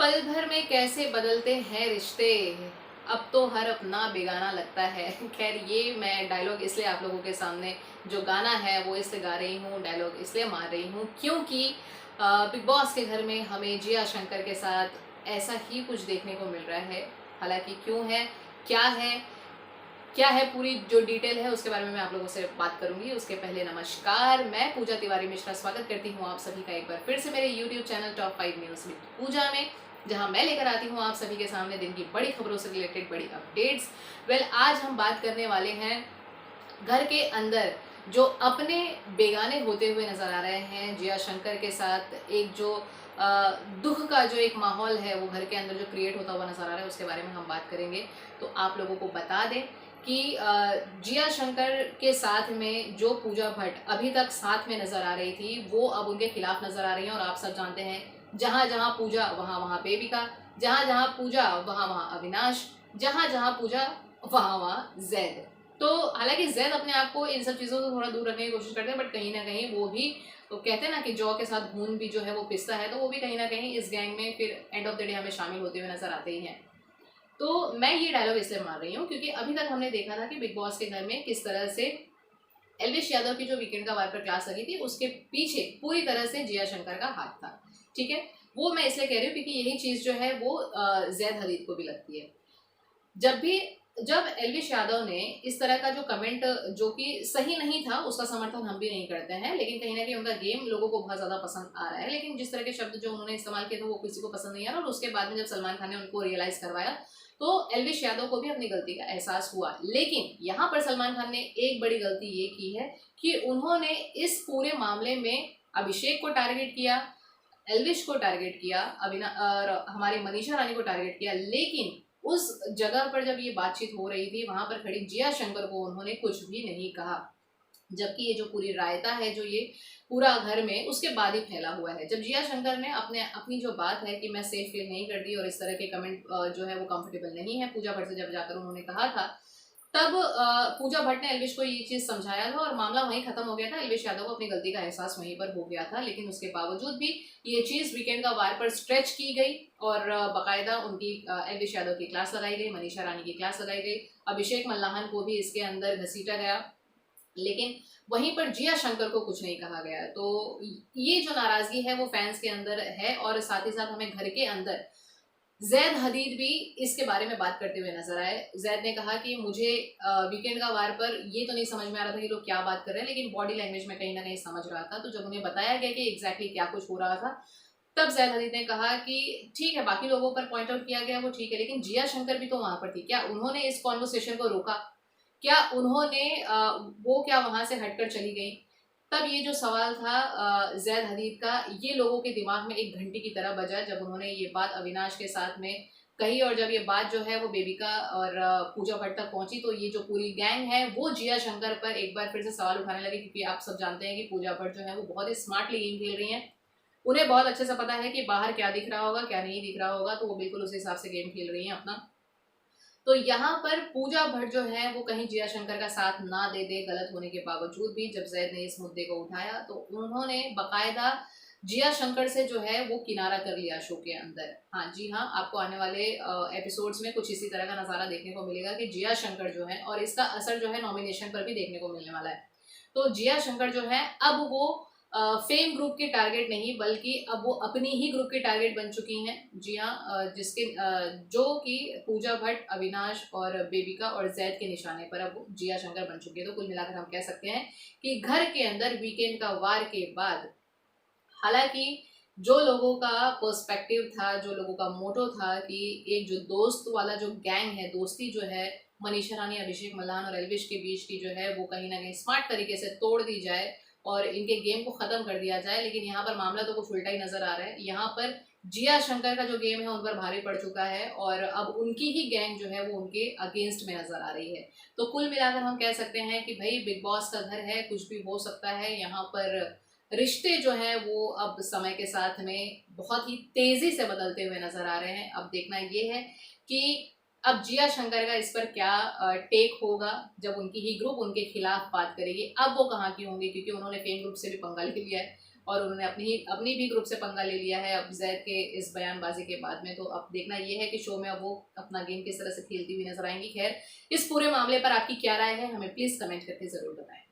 पल भर में कैसे बदलते हैं रिश्ते, अब तो हर अपना बेगाना लगता है। खैर ये मैं डायलॉग इसलिए आप लोगों के सामने जो गाना है वो इसलिए गा रही हूँ, डायलॉग इसलिए मार रही हूँ क्योंकि बिग बॉस के घर में हमें जिया शंकर के साथ ऐसा ही कुछ देखने को मिल रहा है। हालांकि क्यों है, क्या है, क्या है पूरी जो डिटेल है उसके बारे में मैं आप लोगों से बात करूंगी। उसके पहले नमस्कार, मैं पूजा तिवारी मिश्रा स्वागत करती हूँ आप सभी का एक बार फिर से मेरे YouTube channel top 5 news with Pooja में, जहां मैं लेकर आती हूँ आप सभी के सामने दिन की बड़ी खबरों से रिलेटेड बड़ी अपडेट्स। आज हम बात करने वाले हैं घर के अंदर जो अपने बेगाने होते हुए नजर आ रहे हैं जिया शंकर के साथ। एक जो दुख का जो एक माहौल है वो घर के अंदर जो क्रिएट होता हुआ नजर आ रहा है उसके बारे में हम बात करेंगे। तो आप लोगों को बता दें कि जिया शंकर के साथ में जो पूजा भट्ट अभी तक साथ में नजर आ रही थी वो अब उनके खिलाफ नजर आ रही हैं। और आप सब जानते हैं जहां जहां पूजा वहां वहां बेबिका, जहां जहां पूजा वहां वहां अविनाश, जहां जहां पूजा वहां वहां जैद। तो हालांकि जैद अपने आप को इन सब चीज़ों से थोड़ा दूर रखने की कोशिश करते हैं, बट कहीं ना कहीं वो भी तो कहते हैं ना कि जौ के साथ घून भी जो है वो पिसता है, तो वो भी कहीं ना कहीं इस गैंग में फिर एंड ऑफ द डे हमें शामिल होते हुए नजर आते ही हैं। तो मैं ये डायलॉग इसलिए मार रही हूँ क्योंकि अभी तक हमने देखा था कि बिग बॉस के घर में किस तरह से एल्विश यादव की जो वीकेंड का वार पर क्लास लगी थी उसके पीछे पूरी तरह से जिया शंकर का हाथ था। ठीक है, वो मैं इसलिए कह रही हूँ क्योंकि यही चीज़ जो है वो जैद हदीद को भी लगती है। जब भी जब एल्विश यादव ने इस तरह का जो कमेंट जो कि सही नहीं था उसका समर्थन हम भी नहीं करते हैं, लेकिन कहीं ना कहीं उनका गेम लोगों को बहुत ज़्यादा पसंद आ रहा है, लेकिन जिस तरह के शब्द जो उन्होंने इस्तेमाल किए थे वो किसी को पसंद नहीं आ रहा। और उसके बाद में जब सलमान खान ने उनको रियलाइज़ करवाया तो एल्विश यादव को भी अपनी गलती का एहसास हुआ। लेकिन यहाँ पर सलमान खान ने एक बड़ी गलती ये की है कि उन्होंने इस पूरे मामले में अभिषेक को टारगेट किया, एल्विश को टारगेट किया, अविना और हमारी मनीषा रानी को टारगेट किया। लेकिन उस जगह पर जब ये बातचीत हो रही थी वहां पर खड़ी जिया शंकर को उन्होंने कुछ भी नहीं कहा, जबकि ये जो पूरी रायता है जो ये पूरा घर में उसके बाद ही फैला हुआ है। जब जिया शंकर ने अपनी जो बात है कि मैं सेफ फील नहीं करती और इस तरह के कमेंट जो है वो कंफर्टेबल नहीं है पूजा भट्ट से जब जाकर उन्होंने कहा था, तब पूजा भट्ट ने एल्विश को ये चीज़ समझाया था और मामला वहीं खत्म हो गया था। एल्विश यादव को अपनी गलती का एहसास वहीं पर हो गया था, लेकिन उसके बावजूद भी ये चीज़ वीकेंड का वार पर स्ट्रेच की गई और बाकायदा उनकी एल्विश यादव की क्लास लगाई गई, मनीषा रानी की क्लास लगाई गई, अभिषेक मल्लाहन को भी इसके अंदर घसीटा गया, लेकिन वहीं पर जिया शंकर को कुछ नहीं कहा गया। तो ये जो नाराजगी है वो फैंस के अंदर है और साथ ही साथ हमें घर के अंदर जैद हदीद भी इसके बारे में बात करते हुए नजर आए। जैद ने कहा कि मुझे वीकेंड का वार पर ये तो नहीं समझ में आ रहा था कि लोग क्या बात कर रहे हैं, लेकिन बॉडी लैंग्वेज में कहीं ना कहीं समझ रहा था। तो जब उन्हें बताया गया कि एग्जैक्टली क्या कुछ हो रहा था, तब जैद हदीद ने कहा कि ठीक है, बाकी लोगों पर पॉइंट आउट किया गया वो ठीक है, लेकिन जिया शंकर भी तो वहां पर थी, क्या उन्होंने इस कॉन्वर्सेशन को रोका, क्या उन्होंने वो क्या वहां से हटकर चली गई। तब ये जो सवाल था जैद हदीद का, ये लोगों के दिमाग में एक घंटी की तरह बजा जब उन्होंने ये बात अविनाश के साथ में कही। और जब ये बात जो है वो बेबिका और पूजा भट्ट तक पहुंची तो ये जो पूरी गैंग है वो जिया शंकर पर एक बार फिर से सवाल उठाने लगे, क्योंकि आप सब जानते हैं कि पूजा भट्ट जो है वो बहुत ही स्मार्टली गेम खेल रही हैं। उन्हें बहुत अच्छे से पता है कि बाहर क्या दिख रहा होगा क्या नहीं दिख रहा होगा, तो वो बिल्कुल उस हिसाब से गेम खेल रही हैं अपना। तो यहाँ पर पूजा भट्ट जो है वो कहीं जिया शंकर का साथ ना दे दे गलत होने के बावजूद भी, जब जैद ने इस मुद्दे को उठाया तो उन्होंने बकायदा जिया शंकर से जो है वो किनारा कर लिया शो के अंदर। हाँ जी हाँ, आपको आने वाले एपिसोड्स में कुछ इसी तरह का नज़ारा देखने को मिलेगा कि जिया शंकर जो है, और इसका असर जो है नॉमिनेशन पर भी देखने को मिलने वाला है। तो जिया शंकर जो है अब वो फेम ग्रुप के टारगेट नहीं बल्कि अब वो अपनी ही ग्रुप के टारगेट बन चुकी हैं। जी हाँ, जिसके जो कि पूजा भट्ट, अविनाश और बेबिका और जैद के निशाने पर अब जिया शंकर बन चुकी है। तो कुल मिलाकर हम कह सकते हैं कि घर के अंदर वीकेंड का वार के बाद, हालांकि जो लोगों का पर्सपेक्टिव था, जो लोगों का मोटो था कि एक जो दोस्त वाला जो गैंग है, दोस्ती जो है मनीषा रानी, अभिषेक मल्लान और एल्विश के बीच की जो है वो कहीं ना कहीं स्मार्ट तरीके से तोड़ दी जाए और इनके गेम को खत्म कर दिया जाए, लेकिन यहाँ पर मामला तो कुछ उल्टा ही नजर आ रहा है। यहाँ पर जिया शंकर का जो गेम है उन पर भारी पड़ चुका है और अब उनकी ही गैंग जो है वो उनके अगेंस्ट में नजर आ रही है। तो कुल मिलाकर हम कह सकते हैं कि भाई बिग बॉस का घर है, कुछ भी हो सकता है। यहाँ पर रिश्ते जो हैं वो अब समय के साथ में बहुत ही तेजी से बदलते हुए नजर आ रहे हैं। अब देखना ये है कि अब जिया शंकर का इस पर क्या टेक होगा जब उनकी ही ग्रुप उनके खिलाफ बात करेगी। अब वो कहाँ की होंगी, क्योंकि उन्होंने फेम ग्रुप से भी पंगा ले लिया है और उन्होंने अपनी भी ग्रुप से पंगा ले लिया है अब जैद के इस बयानबाजी के बाद में। तो अब देखना ये है कि शो में अब वो अपना गेम किस तरह से खेलती हुई नजर आएंगी। खैर, इस पूरे मामले पर आपकी क्या राय है, हमें प्लीज़ कमेंट करके ज़रूर बताएं।